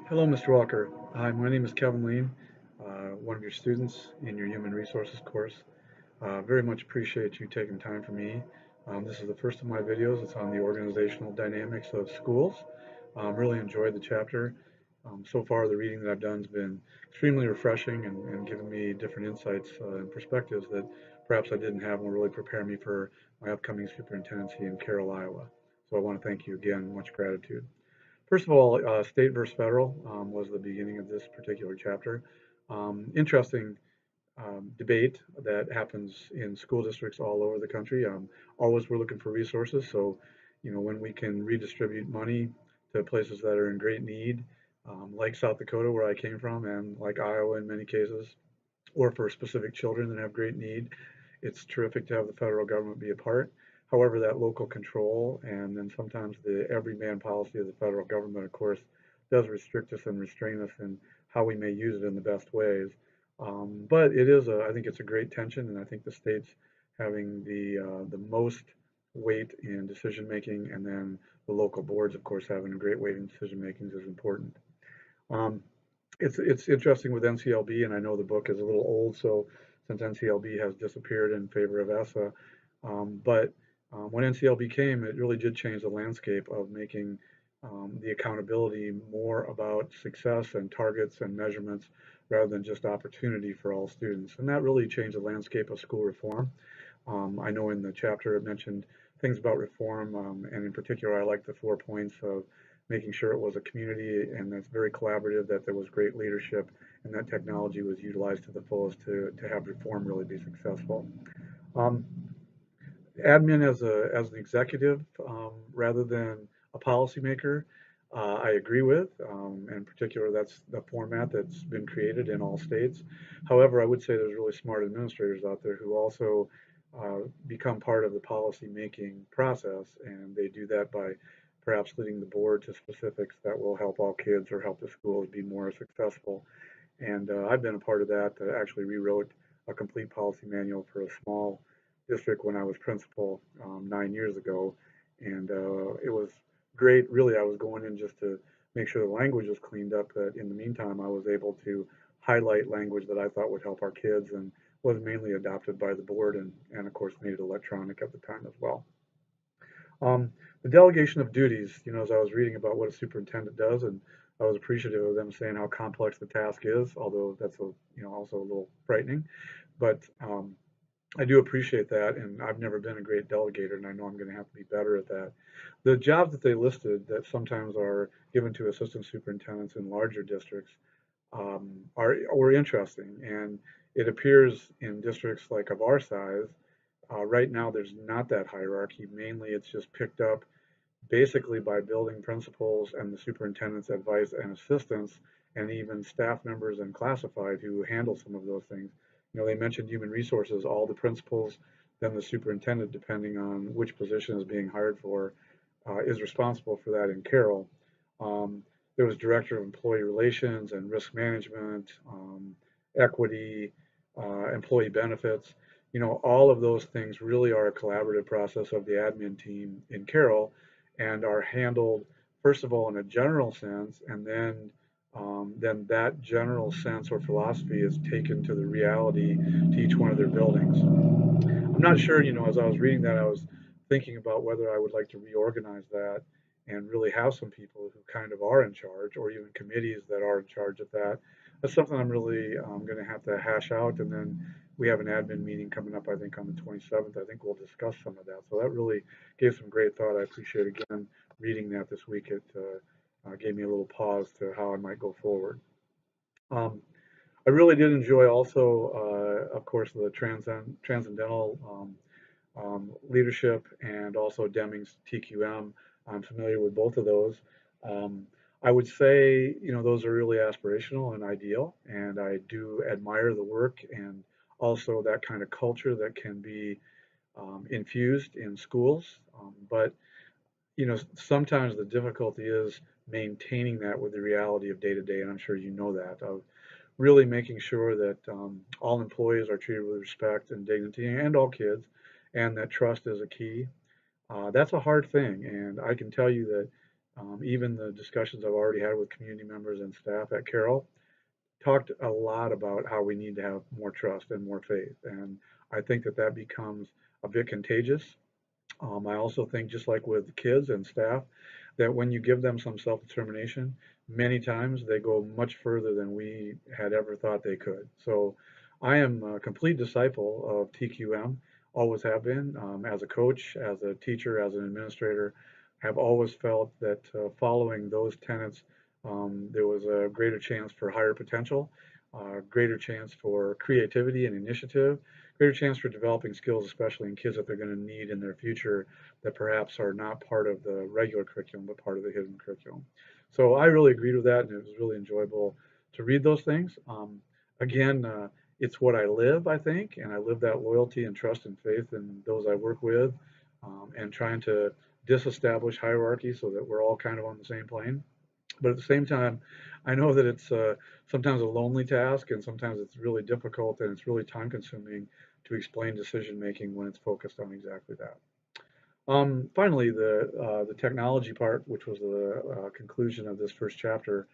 Hello, Mr. Walker. Hi, my name is Kevin Lein, one of your students in your Human Resources course. Very much appreciate you taking time for me. This is the first of my videos. It's on the organizational dynamics of schools. Really enjoyed the chapter. So far, the reading that I've done has been extremely refreshing and given me different insights and perspectives that perhaps I didn't have and will really prepare me for my upcoming superintendency in Carroll, Iowa. So I want to thank you again. Much gratitude. First of all, state versus federal was the beginning of this particular chapter. Interesting debate that happens in school districts all over the country. Always we're looking for resources. So, when we can redistribute money to places that are in great need, like South Dakota, where I came from, and like Iowa in many cases, or for specific children that have great need, it's terrific to have the federal government be a part. However, that local control and then sometimes the everyman policy of the federal government, of course, does restrict us and restrain us in how we may use it in the best ways. But I think it's a great tension, and I think the states having the most weight in decision making, and then the local boards, of course, having a great weight in decision making is important. Um, it's interesting with NCLB, and I know the book is a little old, so since NCLB has disappeared in favor of ESSA, but when NCLB came, it really did change the landscape of making the accountability more about success and targets and measurements rather than just opportunity for all students. And that really changed the landscape of school reform. I know in the chapter it mentioned things about reform, and in particular, I like the 4 points of making sure it was a community and that's very collaborative, that there was great leadership, and that technology was utilized to the fullest to have reform really be successful. Um, Admin as an executive rather than a policymaker, I agree with. In particular, that's the format that's been created in all states. However, I would say there's really smart administrators out there who also become part of the policy making process, and they do that by perhaps leading the board to specifics that will help all kids or help the schools be more successful. And I've been a part of that. Actually rewrote a complete policy manual for a small district when I was principal 9 years ago, and it was great. Really, I was going in just to make sure the language was cleaned up. But in the meantime, I was able to highlight language that I thought would help our kids, and was mainly adopted by the board, and of course made it electronic at the time as well. The delegation of duties, as I was reading about what a superintendent does, and I was appreciative of them saying how complex the task is, although that's also a little frightening. But I do appreciate that, and I've never been a great delegator, and I know I'm going to have to be better at that. The jobs that they listed that sometimes are given to assistant superintendents in larger districts were interesting, and it appears in districts like of our size. Right now, there's not that hierarchy. Mainly, it's just picked up basically by building principals and the superintendent's advice and assistants, and even staff members and classified who handle some of those things. They mentioned human resources, all the principals, then the superintendent, depending on which position is being hired for, is responsible for that in Carroll. Um, there was director of employee relations and risk management, equity, employee benefits. All of those things really are a collaborative process of the admin team in Carroll, and are handled first of all in a general sense, and then that general sense or philosophy is taken to the reality to each one of their buildings. I'm not sure, as I was reading that, I was thinking about whether I would like to reorganize that and really have some people who kind of are in charge, or even committees that are in charge of that. That's something I'm really going to have to hash out. And then we have an admin meeting coming up, I think, on the 27th. I think we'll discuss some of that. So that really gave some great thought. I appreciate, again, reading that this week. It gave me a little pause to how I might go forward. Um, I really did enjoy also, of course, the transcendental leadership, and also Deming's TQM. I'm familiar with both of those. Um, I would say, those are really aspirational and ideal, and I do admire the work and also that kind of culture that can be infused in schools. But sometimes the difficulty is maintaining that with the reality of day to day, and I'm sure you know that, of really making sure that all employees are treated with respect and dignity, and all kids, and that trust is a key. That's a hard thing, and I can tell you that even the discussions I've already had with community members and staff at Carroll talked a lot about how we need to have more trust and more faith. And I think that that becomes a bit contagious. I also think, just like with kids and staff, that when you give them some self-determination, many times they go much further than we had ever thought they could. So I am a complete disciple of TQM, always have been. As a coach, as a teacher, as an administrator, have always felt that following those tenets, there was a greater chance for higher potential, greater chance for creativity and initiative, greater chance for developing skills, especially in kids that they're going to need in their future that perhaps are not part of the regular curriculum, but part of the hidden curriculum. So I really agreed with that, and it was really enjoyable to read those things. Again, it's what I live, I think, and I live that loyalty and trust and faith in those I work with, and trying to disestablish hierarchy so that we're all kind of on the same plane. But at the same time, I know that it's sometimes a lonely task, and sometimes it's really difficult, and it's really time consuming to explain decision making when it's focused on exactly that. Finally, the technology part, which was the conclusion of this first chapter,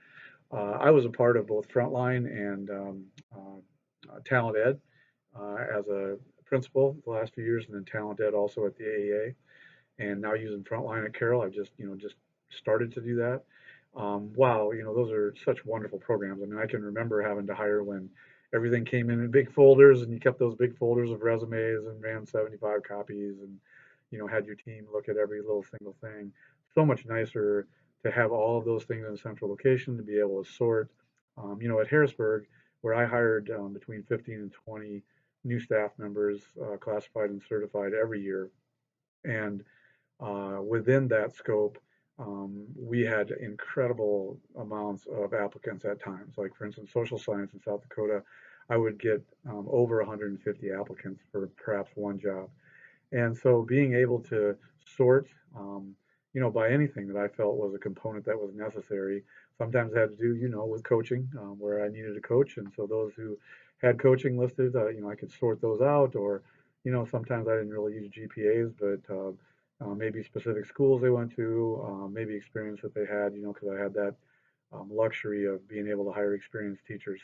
I was a part of both Frontline and Talent Ed as a principal the last few years, and then Talent Ed also at the AEA, and now using Frontline at Carroll. I've just started to do that. Wow, those are such wonderful programs. I mean, I can remember having to hire when everything came in big folders, and you kept those big folders of resumes and ran 75 copies, and had your team look at every little single thing. So much nicer to have all of those things in a central location to be able to sort. At Harrisburg, where I hired between 15 and 20 new staff members, classified and certified every year, and within that scope, we had incredible amounts of applicants at times. Like, for instance, social science in South Dakota, I would get over 150 applicants for perhaps one job. And so being able to sort, by anything that I felt was a component that was necessary, sometimes had to do, with coaching, where I needed a coach. And so those who had coaching listed, I could sort those out, or, sometimes I didn't really use GPAs, but maybe specific schools they went to, maybe experience that they had, because I had that luxury of being able to hire experienced teachers.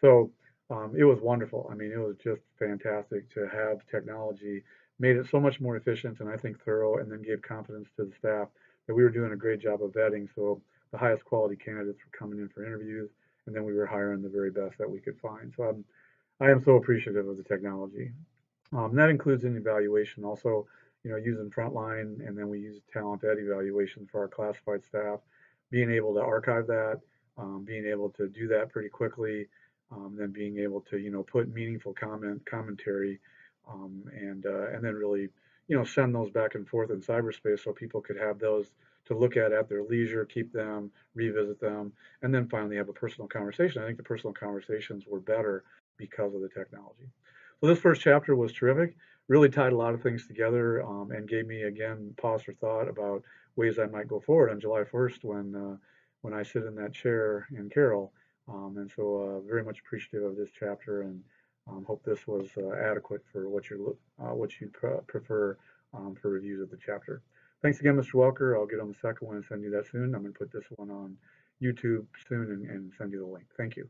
So it was wonderful. I mean, it was just fantastic to have technology made it so much more efficient and I think thorough, and then gave confidence to the staff that we were doing a great job of vetting. So the highest quality candidates were coming in for interviews, and then we were hiring the very best that we could find. So I am so appreciative of the technology. That includes an evaluation also, using Frontline, and then we use Talent Ed evaluation for our classified staff, being able to archive that, being able to do that pretty quickly, then being able to, put meaningful commentary, and then really, send those back and forth in cyberspace so people could have those to look at their leisure, keep them, revisit them, and then finally have a personal conversation. I think the personal conversations were better because of the technology. So this first chapter was terrific, really tied a lot of things together, and gave me, again, pause for thought about ways I might go forward on July 1st when I sit in that chair in Carroll. And so very much appreciative of this chapter, and hope this was adequate for what you prefer for reviews of the chapter. Thanks again, Mr. Welker. I'll get on the second one and send you that soon. I'm going to put this one on YouTube soon and send you the link. Thank you.